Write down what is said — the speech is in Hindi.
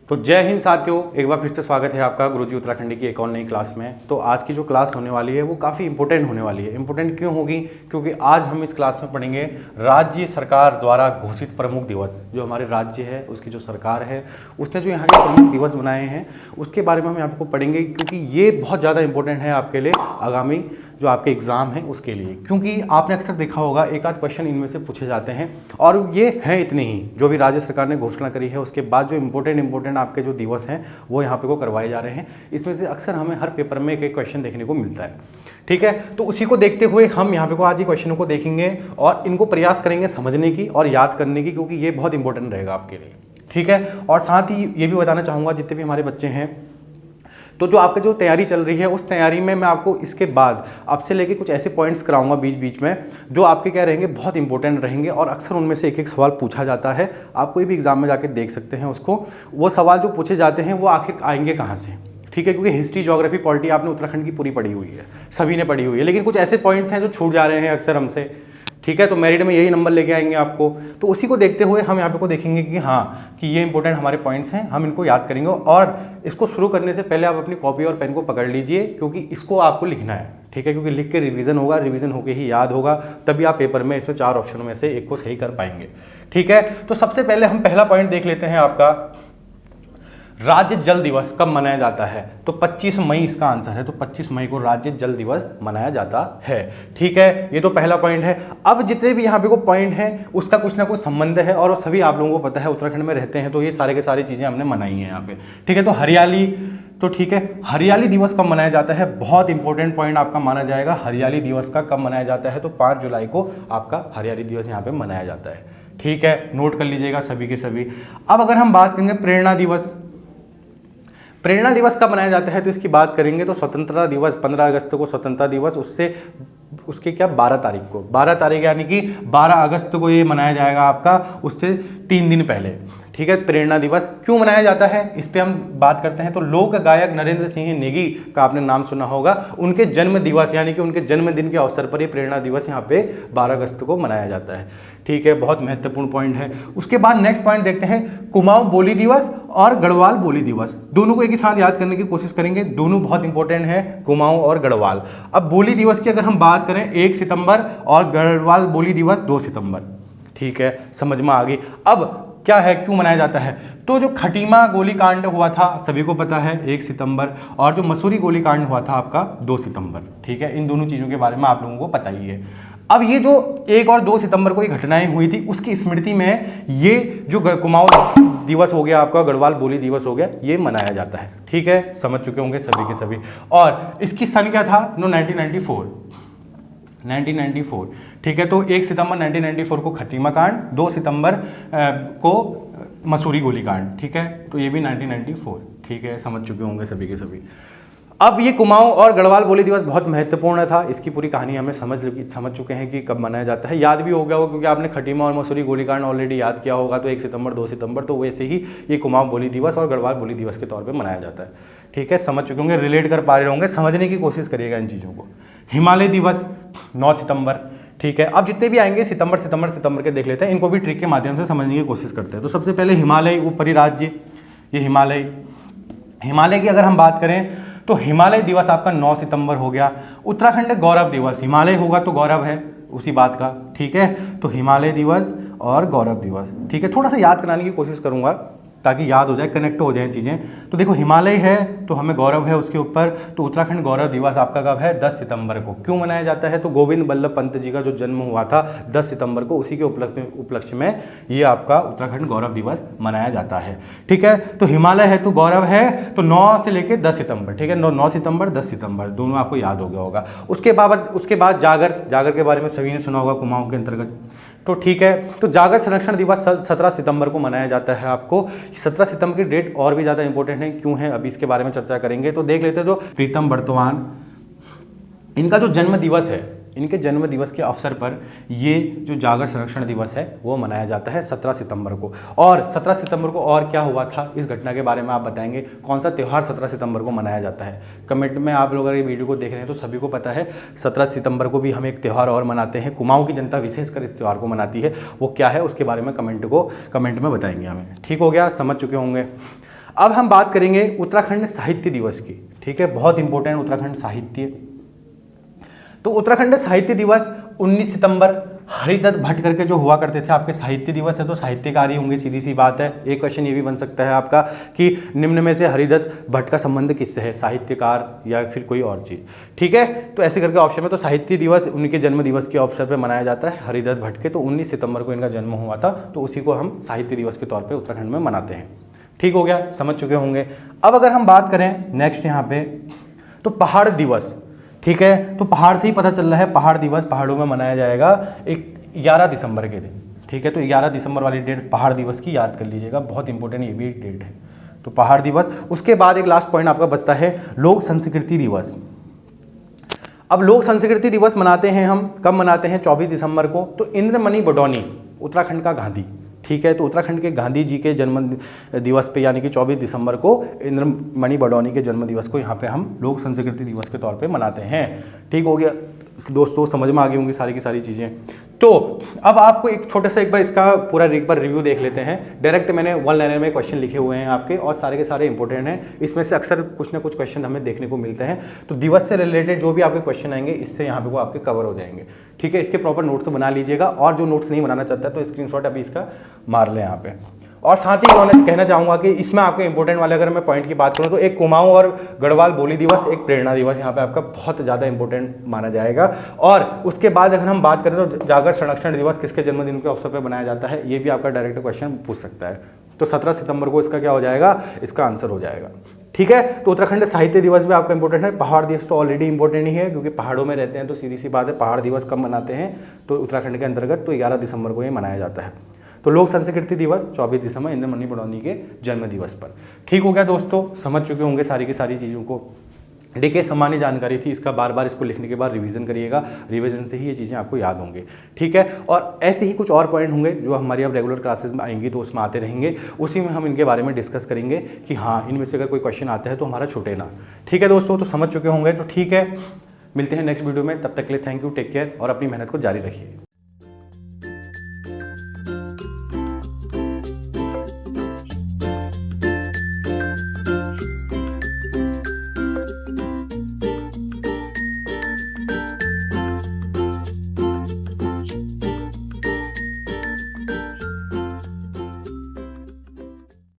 तो जय हिंद साथियों, एक बार फिर से स्वागत है आपका गुरुजी उत्तराखंडी की एक और नई क्लास में। तो आज की जो क्लास होने वाली है वो काफ़ी इंपॉर्टेंट होने वाली है। इंपॉर्टेंट क्यों होगी? क्योंकि आज हम इस क्लास में पढ़ेंगे राज्य सरकार द्वारा घोषित प्रमुख दिवस। जो हमारे राज्य है उसकी जो सरकार है उसने जो यहाँ के प्रमुख दिवस बनाए हैं उसके बारे में हम यहाँ पे पढ़ेंगे, क्योंकि ये बहुत ज़्यादा इंपॉर्टेंट है आपके लिए आगामी जो आपके एग्ज़ाम है उसके लिए। क्योंकि आपने अक्सर देखा होगा एक आध क्वेश्चन इनमें से पूछे जाते हैं और ये हैं इतने ही जो भी राज्य सरकार ने घोषणा करी है। उसके बाद जो इंपॉर्टेंट आपके जो दिवस हैं वो यहाँ पे को करवाए जा रहे हैं। इसमें से अक्सर हमें हर पेपर में एक एक क्वेश्चन देखने को मिलता है। ठीक है, तो उसी को देखते हुए हम यहाँ पे को आज ये क्वेश्चनों को देखेंगे और इनको प्रयास करेंगे समझने की और याद करने की, क्योंकि ये बहुत इंपॉर्टेंट रहेगा आपके लिए। ठीक है, और साथ ही ये भी बताना चाहूँगा जितने भी हमारे बच्चे हैं, तो जो आपकी जो तैयारी चल रही है उस तैयारी में मैं आपको इसके बाद आपसे लेके कुछ ऐसे पॉइंट्स कराऊंगा बीच बीच में जो आपके क्या रहेंगे, बहुत इंपॉर्टेंट रहेंगे और अक्सर उनमें से एक एक सवाल पूछा जाता है। आप कोई भी एग्जाम में जाके देख सकते हैं उसको। वो सवाल जो पूछे जाते हैं वो आखिर आएंगे कहाँ से। ठीक है, क्योंकि हिस्ट्री, ज्योग्राफी, पॉलिटी आपने उत्तराखंड की पूरी पढ़ी हुई है, सभी ने पढ़ी हुई है, लेकिन कुछ ऐसे पॉइंट्स हैं जो छूट जा रहे हैं अक्सर हमसे। ठीक है, तो मेरिट में यही नंबर लेके आएंगे आपको। तो उसी को देखते हुए हम यहाँ पे को देखेंगे कि हाँ कि ये इंपॉर्टेंट हमारे पॉइंट्स हैं, हम इनको याद करेंगे। और इसको शुरू करने से पहले आप अपनी कॉपी और पेन को पकड़ लीजिए, क्योंकि इसको आपको लिखना है। ठीक है, क्योंकि लिख के रिवीजन होगा, रिवीजन होके ही याद होगा, तभी आप पेपर में इसमें 4 ऑप्शनों में से एक को सही कर पाएंगे। ठीक है, तो सबसे पहले हम पहला पॉइंट देख लेते हैं आपका, राज्य जल दिवस कब मनाया जाता है? तो 25 मई इसका आंसर है। तो 25 मई को राज्य जल दिवस मनाया जाता है। ठीक है, ये तो पहला पॉइंट है। अब जितने भी यहाँ पे को पॉइंट हैं उसका कुछ ना कुछ संबंध है और सभी आप लोगों को पता है, उत्तराखंड में रहते हैं तो ये सारे के सारी चीज़ें हमने मनाई हैं यहाँ पे। ठीक है, तो हरियाली, तो ठीक है, हरियाली दिवस कब मनाया जाता है? बहुत इंपॉर्टेंट पॉइंट आपका माना जाएगा। हरियाली दिवस का कब मनाया जाता है? तो 5 जुलाई को आपका हरियाली दिवस यहाँ पे मनाया जाता है। ठीक है, नोट कर लीजिएगा सभी के सभी। अब अगर हम बात करेंगे प्रेरणा दिवस, प्रेरणा दिवस कब मनाया जाता है तो इसकी बात करेंगे तो स्वतंत्रता दिवस 15 अगस्त को स्वतंत्रता दिवस, उसके क्या 12 तारीख को, 12 तारीख यानी कि 12 अगस्त को ये मनाया जाएगा आपका, उससे 3 दिन पहले। ठीक है, प्रेरणा दिवस क्यों मनाया जाता है इस पे हम बात करते हैं। तो लोक गायक नरेंद्र सिंह नेगी का आपने नाम सुना होगा, उनके जन्म दिवस यानी कि उनके जन्मदिन के अवसर पर ये प्रेरणा दिवस यहाँ पे 12 अगस्त को मनाया जाता है। ठीक है, बहुत महत्वपूर्ण पॉइंट है। उसके बाद नेक्स्ट पॉइंट देखते हैं, कुमाऊं बोली दिवस और गढ़वाल बोली दिवस। दोनों को एक ही साथ याद करने की कोशिश करेंगे, दोनों बहुत इंपॉर्टेंट है, कुमाऊं और गढ़वाल। अब बोली दिवस की अगर हम बात करें 1 सितंबर और गढ़वाल बोली दिवस 2 सितंबर। ठीक है, समझ में आ गई। अब क्या है, क्यों मनाया जाता है? तो जो खटीमा गोलीकांड हुआ था सभी को पता है 1 सितंबर, और जो मसूरी गोलीकांड हुआ था आपका 2 सितंबर। ठीक है, इन दोनों चीज़ों के बारे में आप लोगों को पता ही है। अब ये जो 1 और 2 सितंबर को ये घटनाएं हुई थी उसकी स्मृति में ये जो कुमाऊं दिवस हो गया आपका, गढ़वाल बोली दिवस हो गया, ये मनाया जाता है। ठीक है, समझ चुके होंगे सभी के सभी। और इसकी सन क्या था? 1994। ठीक है, तो 1 सितंबर 1994 को खटीमा कांड, 2 सितंबर को मसूरी गोलीकांड। ठीक है, तो ये भी 1994। ठीक है, समझ चुके होंगे सभी के सभी। अब ये कुमाऊं और गढ़वाल बोली दिवस बहुत महत्वपूर्ण था, इसकी पूरी कहानी हमें समझ चुके हैं कि कब मनाया जाता है। याद भी हो गया होगा क्योंकि आपने खटीमा और मसूरी गोलीकांड ऑलरेडी याद किया होगा। तो 1 सितंबर 2 सितंबर, तो वैसे ही ये कुमाऊं बोली दिवस और गढ़वाल बोली दिवस के तौर पर मनाया जाता है। ठीक है, समझ चुके होंगे, रिलेट कर पा रहे होंगे, समझने की कोशिश करिएगा इन चीज़ों को। हिमालय दिवस 9 सितंबर। ठीक है, अब जितने भी आएंगे सितंबर के देख लेते हैं, इनको भी ट्रिक के माध्यम से समझने की कोशिश करते हैं। तो सबसे पहले हिमालय उपरिराज्य, ये हिमालय की अगर हम बात करें तो हिमालय दिवस आपका 9 सितंबर हो गया। उत्तराखंड गौरव दिवस, हिमालय होगा तो गौरव है उसी बात का। ठीक है, तो हिमालय दिवस और गौरव दिवस। ठीक है, थोड़ा सा याद कराने की कोशिश करूंगा ताकि याद हो जाए, कनेक्ट हो जाए चीज़ें। तो देखो, हिमालय है तो हमें गौरव है उसके ऊपर, तो उत्तराखंड गौरव दिवस आपका कब है? 10 सितंबर को। क्यों मनाया जाता है? तो गोविंद बल्लभ पंत जी का जो जन्म हुआ था 10 सितंबर को, उसी के उपलक्ष्य में ये आपका उत्तराखंड गौरव दिवस मनाया जाता है। ठीक है, तो हिमालय है तो गौरव है, तो 9 से लेकर 10 सितंबर। ठीक है, 9 सितंबर 10 सितंबर दोनों आपको याद हो गया होगा। उसके बाद जागर के बारे में सभी ने सुना होगा, कुमाऊं के अंतर्गत। तो ठीक है, तो जागर संरक्षण दिवस 17 सितंबर को मनाया जाता है आपको। 17 सितंबर की डेट और भी ज़्यादा इंपॉर्टेंट है, क्यों है अभी इसके बारे में चर्चा करेंगे। तो देख लेते हैं, जो प्रीतम बर्तमान, इनका जो जन्म दिवस है, इनके जन्म दिवस के अवसर पर ये जो जागर संरक्षण दिवस है वो मनाया जाता है 17 सितंबर को। और 17 सितंबर को और क्या हुआ था इस घटना के बारे में आप बताएंगे, कौन सा त्यौहार 17 सितंबर को मनाया जाता है। कमेंट में आप लोग अगर ये वीडियो को देख रहे हैं तो सभी को पता है 17 सितंबर को भी हम एक त्यौहार और मनाते हैं, कुमाऊं की जनता विशेषकर इस त्यौहार को मनाती है, वो क्या है उसके बारे में कमेंट में बताएंगे हमें। ठीक हो गया, समझ चुके होंगे। अब हम बात करेंगे उत्तराखंड साहित्य दिवस की। ठीक है, बहुत इंपॉर्टेंट उत्तराखंड साहित्य। तो उत्तराखंड साहित्य दिवस 19 सितंबर हरिदत्त भट्ट करके जो हुआ करते थे आपके साहित्य दिवस है, तो साहित्यकार ही होंगे, सीधी सी बात है। एक क्वेश्चन ये भी बन सकता है आपका कि निम्न में से हरिदत्त भट्ट का संबंध किससे है, साहित्यकार या फिर कोई और चीज़। ठीक है, तो ऐसे करके ऑप्शन में तो साहित्य दिवस उनके जन्म दिवस के अवसर पर मनाया जाता है, हरिदत्त भट्ट के। तो 19 सितंबर को इनका जन्म हुआ था, तो उसी को हम साहित्य दिवस के तौर पर उत्तराखंड में मनाते हैं। ठीक हो गया, समझ चुके होंगे। अब अगर हम बात करें नेक्स्ट यहाँ पे, तो पहाड़ दिवस। ठीक है, तो पहाड़ से ही पता चल रहा है, पहाड़ दिवस पहाड़ों में मनाया जाएगा 11 दिसंबर के दिन। ठीक है, तो 11 दिसंबर वाली डेट पहाड़ दिवस की याद कर लीजिएगा, बहुत इंपॉर्टेंट ये भी एक डेट है। तो पहाड़ दिवस, उसके बाद एक लास्ट पॉइंट आपका बचता है लोक संस्कृति दिवस। अब लोक संस्कृति दिवस मनाते हैं हम, कब मनाते हैं, 24 दिसंबर को। तो इंद्रमणि बडौनी उत्तराखंड का गांधी। ठीक है, तो उत्तराखंड के गांधी जी के जन्म दिवस पे यानी कि 24 दिसंबर को इंद्रमणि बडौनी के जन्म दिवस को यहाँ पे हम लोक संस्कृति दिवस के तौर पे मनाते हैं। ठीक हो गया दोस्तों, समझ में आ गई होंगी सारी की सारी चीज़ें। तो अब आपको एक छोटा सा एक बार इसका पूरा एक बार रिव्यू देख लेते हैं। डायरेक्ट मैंने वन लाइनर में क्वेश्चन लिखे हुए हैं आपके, और सारे के सारे इंपॉर्टेंट हैं। इसमें से अक्सर कुछ ना कुछ क्वेश्चन हमें देखने को मिलते हैं, तो दिवस से रिलेटेड जो भी आपके क्वेश्चन आएंगे इससे यहाँ पे वो आपके कवर हो जाएंगे। ठीक है, इसके प्रॉपर नोट्स बना लीजिएगा, और जो नोट्स नहीं बनाना चाहता तो स्क्रीनशॉट अभी इसका मार लें यहाँ पे। और साथ ही कहना चाहूँगा कि इसमें आपके इंपॉर्टेंट वाले अगर मैं पॉइंट की बात करूँ तो एक कुमाऊं और गढ़वाल बोली दिवस, एक प्रेरणा दिवस यहाँ पे आपका बहुत ज़्यादा इंपॉर्टेंट माना जाएगा। और उसके बाद अगर हम बात करें तो जागर संरक्षण दिवस किसके जन्मदिन के अवसर पर बनाया जाता है, ये भी आपका डायरेक्ट क्वेश्चन पूछ सकता है। तो 17 सितंबर को इसका क्या हो जाएगा, इसका आंसर हो जाएगा। ठीक है, तो उत्तराखंड साहित्य दिवस भी आपका इंपॉर्टेंट है। पहाड़ दिवस तो ऑलरेडी इंपॉर्टेंट ही है, क्योंकि पहाड़ों में रहते हैं, तो सीधी सी बात है पहाड़ दिवस कब मनाते हैं, तो उत्तराखंड के अंतर्गत तो 11 दिसंबर को ये मनाया जाता है। तो लोक संस्कृति दिवस 24 दिसंबर इंद्रमणि बडौनी के जन्म दिवस पर। ठीक हो गया दोस्तों, समझ चुके होंगे सारी की सारी चीज़ों को। देखिए, सामान्य जानकारी थी, इसका बार बार इसको लिखने के बाद रिवीजन करिएगा, रिवीजन से ही ये चीज़ें आपको याद होंगी। ठीक है, और ऐसे ही कुछ और पॉइंट होंगे जो हमारी अब रेगुलर क्लासेस में आएंगी, तो उसमें आते रहेंगे, उसी में हम इनके बारे में डिस्कस करेंगे कि हाँ, इनमें से अगर कोई क्वेश्चन आता है तो हमारा छूटे ना। ठीक है दोस्तों, तो समझ चुके होंगे। तो ठीक है, मिलते हैं नेक्स्ट वीडियो में, तब तक के लिए थैंक यू, टेक केयर, और अपनी मेहनत को जारी रखिए।